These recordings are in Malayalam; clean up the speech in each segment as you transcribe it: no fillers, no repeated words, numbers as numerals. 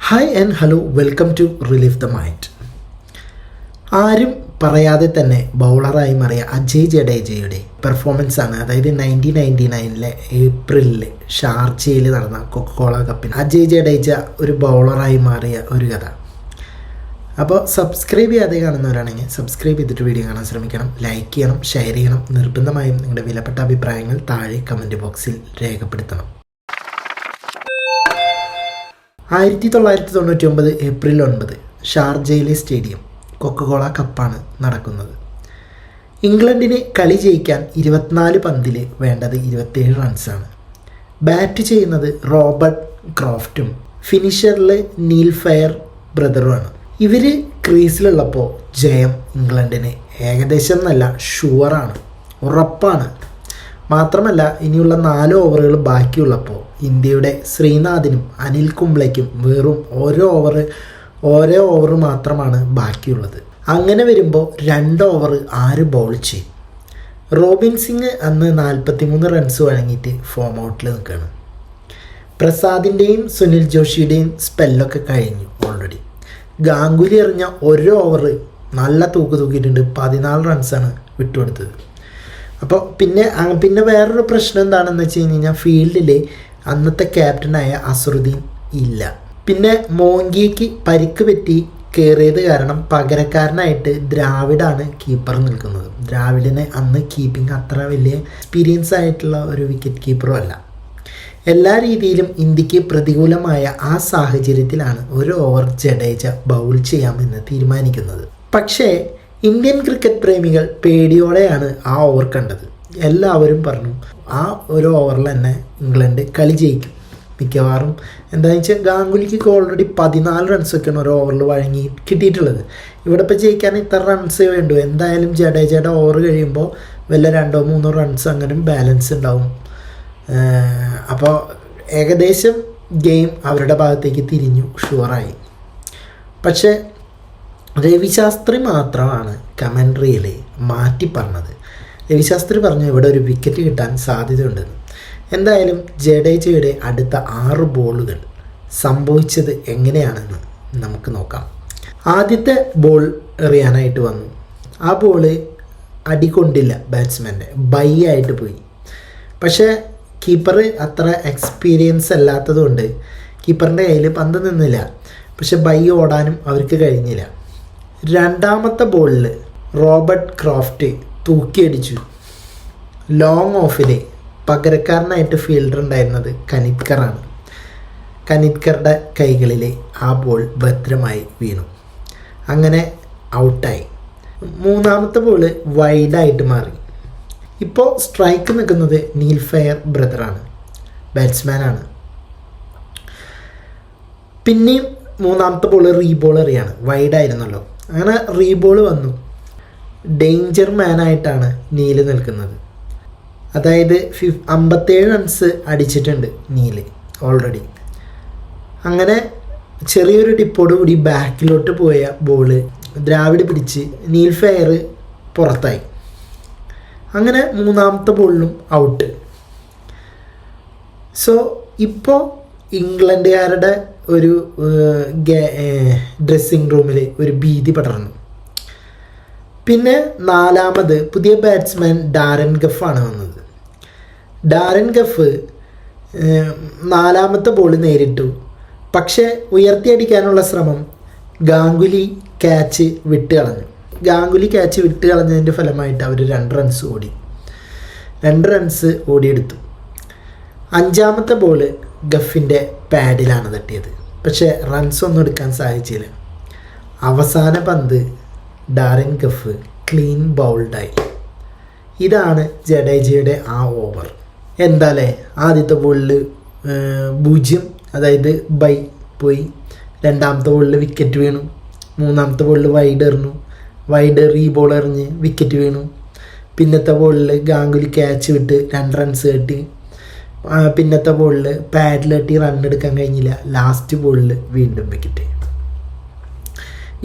Hi and hello, welcome to relief the mind. ആരും പറയാതെ തന്നെ ബൗളറായി മാറിയ അജയ് ജഡേജയുടെ പെർഫോമൻസ് ആണ്. അതായത് 1999 ഏപ്രിലിൽ ഷാർജയിൽ നടന്ന കൊക്കക്കോള കപ്പിൽ അജയ് ജഡേജ ഒരു ബൗളറായി മാറിയ ഒരു കഥ. അപ്പോൾ സബ്സ്ക്രൈബ് ചെയ്യാതെ കാണുന്നവരാണെങ്കിൽ സബ്സ്ക്രൈബ് ചെയ്തിട്ട് വീഡിയോ കാണാൻ ശ്രമിക്കണം, ലൈക്ക് ചെയ്യണം, ഷെയർ ചെയ്യണം. നിർബന്ധമായും നിങ്ങളുടെ വിലപ്പെട്ട അഭിപ്രായങ്ങൾ താഴെ കമൻറ്റ് ബോക്സിൽ രേഖപ്പെടുത്തണം. 1999 ഏപ്രിൽ 9 ഷാർജയിലെ സ്റ്റേഡിയം കൊക്കക്കോള കപ്പാണ് നടക്കുന്നത്. ഇംഗ്ലണ്ടിന് കളി ജയിക്കാൻ 24 പന്തിൽ വേണ്ടത് 27 റൺസാണ്. ബാറ്റ് ചെയ്യുന്നത് റോബർട്ട് ക്രോഫ്റ്റും ഫിനിഷറിൽ നീൽ ഫെയർ ബ്രദറുമാണ്. ഇവർ ക്രീസിലുള്ളപ്പോൾ ജയം ഇംഗ്ലണ്ടിന് ഏകദേശം നല്ല ഷുവറാണ്, ഉറപ്പാണ്. മാത്രമല്ല, ഇനിയുള്ള 4 ഓവറുകൾ ബാക്കിയുള്ളപ്പോൾ ഇന്ത്യയുടെ ശ്രീനാഥിനും അനിൽ കുംബ്ലയ്ക്കും വെറും ഓരോ ഓവർ മാത്രമാണ് ബാക്കിയുള്ളത്. അങ്ങനെ വരുമ്പോൾ 2 ഓവർ ആര് ബൗൾ ചെയ്യും? റോബിൻ സിംഗ് അന്ന് 43 റൺസ് വഴങ്ങിയിട്ട് ഫോം ഔട്ടിൽ നിൽക്കുകയാണ്. പ്രസാദിൻ്റെയും സുനിൽ ജോഷിയുടെയും സ്പെല്ലൊക്കെ കഴിഞ്ഞു ഓൾറെഡി. ഗാംഗുലി എറിഞ്ഞ 1 ഓവർ നല്ല തൂക്കിയിട്ടുണ്ട്, 14 റൺസാണ് വിട്ടുകൊടുത്തത്. അപ്പോൾ പിന്നെ വേറൊരു പ്രശ്നം എന്താണെന്ന് വെച്ച് കഴിഞ്ഞാൽ ഫീൽഡിൽ അന്നത്തെ ക്യാപ്റ്റനായ അസറുദ്ദീൻ ഇല്ല. പിന്നെ മോങ്കിക്ക് പരിക്ക് പറ്റി കയറിയത് കാരണം പകരക്കാരനായിട്ട് ദ്രാവിഡാണ് കീപ്പർ നിൽക്കുന്നത്. ദ്രാവിഡിന് അന്ന് കീപ്പിംഗ് അത്ര വലിയ എക്സ്പീരിയൻസ് ആയിട്ടുള്ള ഒരു വിക്കറ്റ് കീപ്പറും അല്ല. എല്ലാ രീതിയിലും ഇന്ത്യക്ക് പ്രതികൂലമായ ആ സാഹചര്യത്തിലാണ് 1 ഓവർ ജഡേജ ബൗൾ ചെയ്യാമെന്ന് തീരുമാനിക്കുന്നത്. പക്ഷേ ഇന്ത്യൻ ക്രിക്കറ്റ് പ്രേമികൾ പേടിയോടെയാണ് ആ ഓവർ കണ്ടത്. എല്ലാവരും പറഞ്ഞു ആ 1 ഓവറിൽ തന്നെ ഇംഗ്ലണ്ട് കളി ജയിക്കും മിക്കവാറും. എന്താണെന്ന് വെച്ചാൽ ഗാംഗുലിക്ക് ഓൾറെഡി 14 റൺസൊക്കെയാണ് 1 ഓവറിൽ വഴങ്ങി കിട്ടിയിട്ടുള്ളത്. ഇവിടെ ഇപ്പോൾ ജയിക്കാൻ ഇത്ര റൺസേ വേണ്ടൂ. എന്തായാലും ജഡേജയുടെ ഓവർ കഴിയുമ്പോൾ വല്ല 2-3 റൺസ് അങ്ങനെ ബാലൻസ് ഉണ്ടാവും. അപ്പോൾ ഏകദേശം ഗെയിം അവരുടെ ഭാഗത്തേക്ക് തിരിഞ്ഞു, ഷുവറായി. പക്ഷേ രവിശാസ്ത്രി മാത്രമാണ് കമൻട്രിയിൽ മാറ്റി പറഞ്ഞത്. രവിശാസ്ത്രി പറഞ്ഞു ഇവിടെ ഒരു വിക്കറ്റ് കിട്ടാൻ സാധ്യതയുണ്ടെന്ന്. എന്തായാലും ജഡേജയുടെ അടുത്ത 6 ബോളുകൾ സംഭവിച്ചത് എങ്ങനെയാണെന്ന് നമുക്ക് നോക്കാം. ആദ്യത്തെ ബോൾ എറിയാനായിട്ട് വന്നു. ആ ബോള് അടികൊണ്ടില്ല, ബാറ്റ്സ്മാൻ്റെ ബൈ ആയിട്ട് പോയി. പക്ഷേ കീപ്പർ അത്ര എക്സ്പീരിയൻസ് അല്ലാത്തതുകൊണ്ട് കീപ്പറിൻ്റെ കയ്യിൽ പന്ത് നിന്നില്ല. പക്ഷെ ബൈ ഓടാനും അവർക്ക് കഴിഞ്ഞില്ല. രണ്ടാമത്തെ ബോളിൽ റോബർട്ട് ക്രോഫ്റ്റ് തൂക്കിയടിച്ചു. ലോങ് ഓഫിൽ പകരക്കാരനായിട്ട് ഫീൽഡർ ഉണ്ടായിരുന്നത് കനിത്കറാണ്. കനിത്കറുടെ കൈകളിൽ ആ ബോൾ ഭദ്രമായി വീണു. അങ്ങനെ ഔട്ടായി. മൂന്നാമത്തെ ബോള് വൈഡായിട്ട് മാറി. ഇപ്പോൾ സ്ട്രൈക്ക് നിൽക്കുന്നത് നീൽ ഫെയർ ബ്രദറാണ്, ബാറ്റ്സ്മാനാണ്. പിന്നെയും മൂന്നാമത്തെ ബോൾ റീബോൾ എറിയാണ്, വൈഡായിരുന്നല്ലോ. അങ്ങനെ റീബോൾ വന്നു. ഡേഞ്ചർ മാനായിട്ടാണ് നീല് നിൽക്കുന്നത്. അതായത് 57 റൺസ് അടിച്ചിട്ടുണ്ട് നീല് ഓൾറെഡി. അങ്ങനെ ചെറിയൊരു ടിപ്പോടുകൂടി ബാക്കിലോട്ട് പോയ ബോള് ദ്രാവിഡ് പിടിച്ച് നീൽ ഫെയർ പുറത്തായി. അങ്ങനെ മൂന്നാമത്തെ ബോളിലും ഔട്ട്. സോ ഇപ്പോൾ ഇംഗ്ലണ്ടുകാരുടെ ഒരു ഡ്രസ്സിങ് റൂമിൽ ഒരു ഭീതി പടർന്നു. പിന്നെ നാലാമത് പുതിയ ബാറ്റ്സ്മാൻ ഡാരൻ ഗഫാണ് വന്നത്. ഡാരൻ ഗഫ് 4ാമത്തെ ബോൾ നേരിട്ടു. പക്ഷേ ഉയർത്തിയടിക്കാനുള്ള ശ്രമം ഗാംഗുലി ക്യാച്ച് വിട്ടുകളഞ്ഞു. ഗാംഗുലി ക്യാച്ച് വിട്ടുകളഞ്ഞതിൻ്റെ ഫലമായിട്ട് അവർ 2 റൺസ് ഓടി. 2 റൺസ് ഓടിയെടുത്തു. 5ാമത്തെ ബോള് ഗഫിൻ്റെ പാഡിലാണ് തട്ടിയത്. പക്ഷേ റൺസ് ഒന്നും എടുക്കാൻ സാധിച്ചില്ല. അവസാന പന്ത് ഡാരൻ ഗഫ് ക്ലീൻ ബൗൾഡായി. ഇതാണ് ജഡേജയുടെ ആ ഓവർ. എന്താല്ലേ, ആദ്യത്തെ ബോളിൽ 0, അതായത് ബൈ പോയി. 2ാമത്തെ ബോളിൽ വിക്കറ്റ് വീണു. 3ാമത്തെ ബോളിൽ വൈഡ് റീബോൾ എറിഞ്ഞ് വിക്കറ്റ് വീണു. പിന്നത്തെ ബോളിൽ ഗാംഗുലി ക്യാച്ച് വിട്ട് 2 റൺസ് കിട്ടി. പിന്നത്തെ ബോളിൽ പാഡിൽ തട്ടി റൺ എടുക്കാൻ കഴിഞ്ഞില്ല. ലാസ്റ്റ് ബോളിൽ വീണ്ടും വിക്കറ്റ്.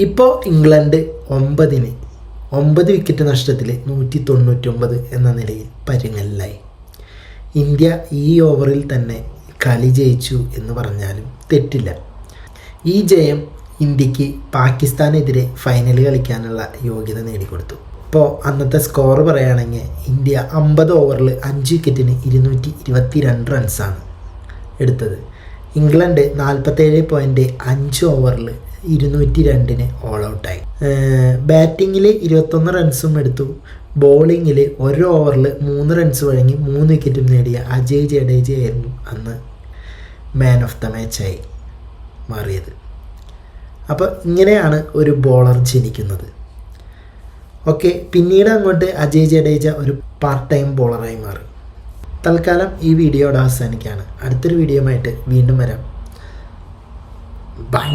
ഇപ്പോൾ ഇംഗ്ലണ്ട് 9 വിക്കറ്റ് നഷ്ടത്തിൽ 199 എന്ന നിലയിൽ പരുങ്ങലിലായി. ഇന്ത്യ ഈ ഓവറിൽ തന്നെ കളി ജയിച്ചു എന്ന് പറഞ്ഞാലും തെറ്റില്ല. ഈ ജയം ഇന്ത്യക്ക് പാകിസ്ഥാനെതിരെ ഫൈനൽ കളിക്കാനുള്ള യോഗ്യത നേടിക്കൊടുത്തു. ഇപ്പോൾ അന്നത്തെ സ്കോർ പറയുകയാണെങ്കിൽ ഇന്ത്യ 50 ഓവറിൽ 5 വിക്കറ്റിന് 222 റൺസാണ് എടുത്തത്. ഇംഗ്ലണ്ട് 47.5 ഓവറിൽ 202 ഓൾ ഔട്ടായി. ബാറ്റിങ്ങിൽ 21 റൺസും എടുത്തു. ബോളിങ്ങിൽ 1 ഓവറിൽ 3 റൺസ് വഴങ്ങി 3 വിക്കറ്റും നേടിയ അജയ് ജഡേജയായിരുന്നു അന്ന് മാൻ ഓഫ് ദ മാച്ചായി മാറിയത്. അപ്പോൾ ഇങ്ങനെയാണ് ഒരു ബോളർ ജനിക്കുന്നത്. ഓക്കെ, പിന്നീട് അങ്ങോട്ട് അജയ് ജഡേജ ഒരു പാർട്ട് ടൈം ബോളറായി മാറി. തൽക്കാലം ഈ വീഡിയോയുടെ അവസാനിക്കുകയാണ്. അടുത്തൊരു വീഡിയോയുമായിട്ട് വീണ്ടും വരാം. ബൈ.